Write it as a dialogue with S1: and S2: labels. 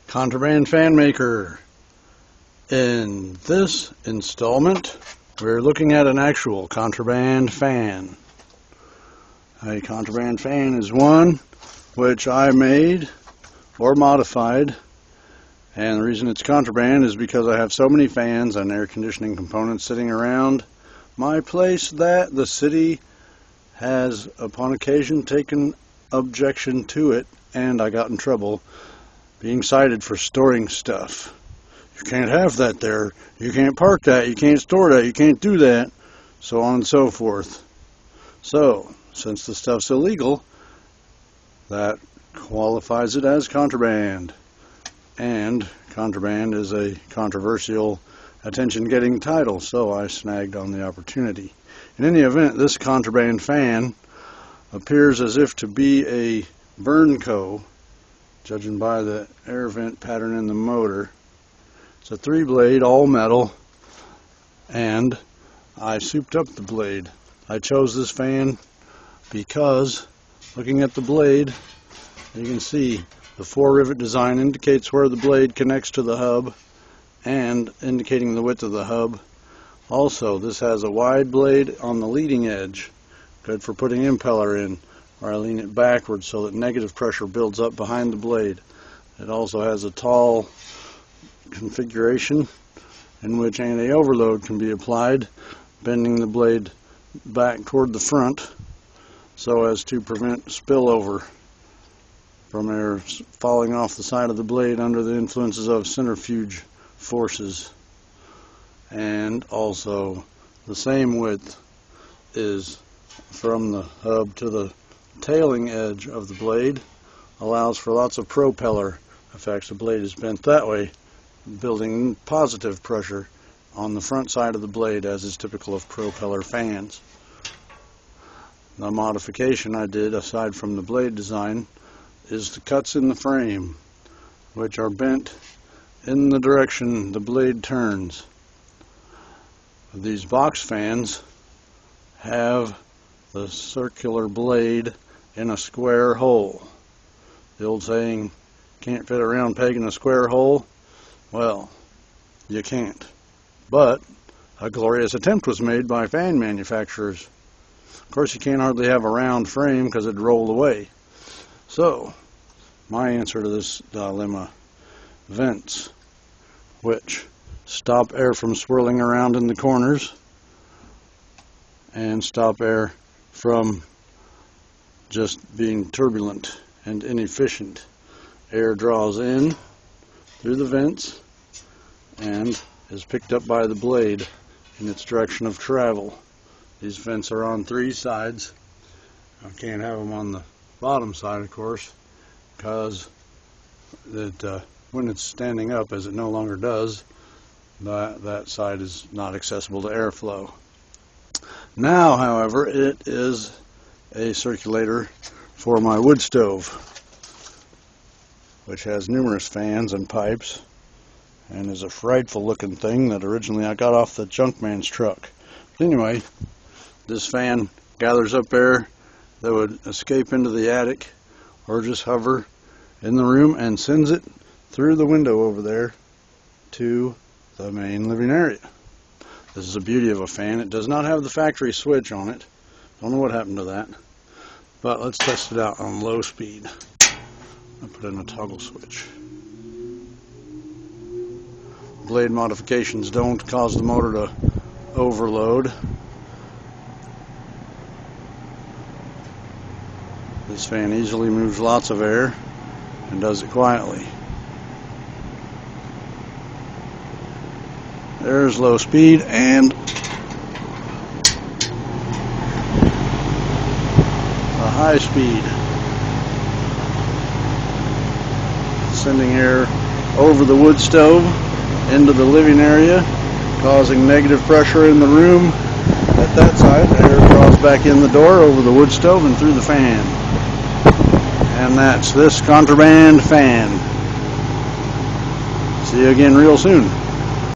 S1: Contraband fan maker. In this installment, we're looking at an actual contraband fan. A contraband fan is one which I made or modified, and the reason it's contraband is because I have so many fans and air conditioning components sitting around my place that the city has upon occasion taken objection to it, and I got in trouble being cited for storing stuff. You can't have that there, you can't park that, you can't store that, you can't do that, so on and so forth. So, since the stuff's illegal, that qualifies it as contraband. And contraband is a controversial, attention-getting title, so I snagged on the opportunity. In any event, this contraband fan appears as if to be a Burnco, judging by the air vent pattern in the motor. It's a 3-blade, all metal, and I souped up the blade. I chose this fan because, looking at the blade, you can see the 4-rivet design indicates where the blade connects to the hub and indicating the width of the hub. Also, this has a wide blade on the leading edge, good for putting impeller in, where I lean it backwards so that negative pressure builds up behind the blade. It also has a tall configuration in which anti-overload can be applied, bending the blade back toward the front so as to prevent spillover from air falling off the side of the blade under the influences of centrifuge forces. And also the same width is from the hub to the tailing edge of the blade, allows for lots of propeller effects. The blade is bent that way, building positive pressure on the front side of the blade, as is typical of propeller fans. The modification I did, aside from the blade design, is the cuts in the frame, which are bent in the direction the blade turns. These box fans have the circular blade in a square hole. The old saying, can't fit a round peg in a square hole. Well, you can't. But a glorious attempt was made by fan manufacturers. Of course, you can't hardly have a round frame because it'd roll away. So, my answer to this dilemma: vents, which stop air from swirling around in the corners and stop air from just being turbulent and inefficient. Air draws in through the vents and is picked up by the blade in its direction of travel. These vents are on 3 sides. I can't have them on the bottom side, of course, because when it's standing up, as it no longer does, that side is not accessible to airflow. Now, however, it is a circulator for my wood stove, which has numerous fans and pipes, and is a frightful looking thing that originally I got off the junk man's truck. But anyway, this fan gathers up air that would escape into the attic or just hover in the room and sends it through the window over there to the main living area. This is the beauty of a fan. It does not have the factory switch on it. Don't know what happened to that. But let's test it out on low speed. I'll put in a toggle switch. Blade modifications don't cause the motor to overload. This fan easily moves lots of air and does it quietly. There's low speed and a high speed, sending air over the wood stove into the living area, causing negative pressure in the room. At that side, air draws back in the door over the wood stove and through the fan. And that's this contraband fan. See you again real soon.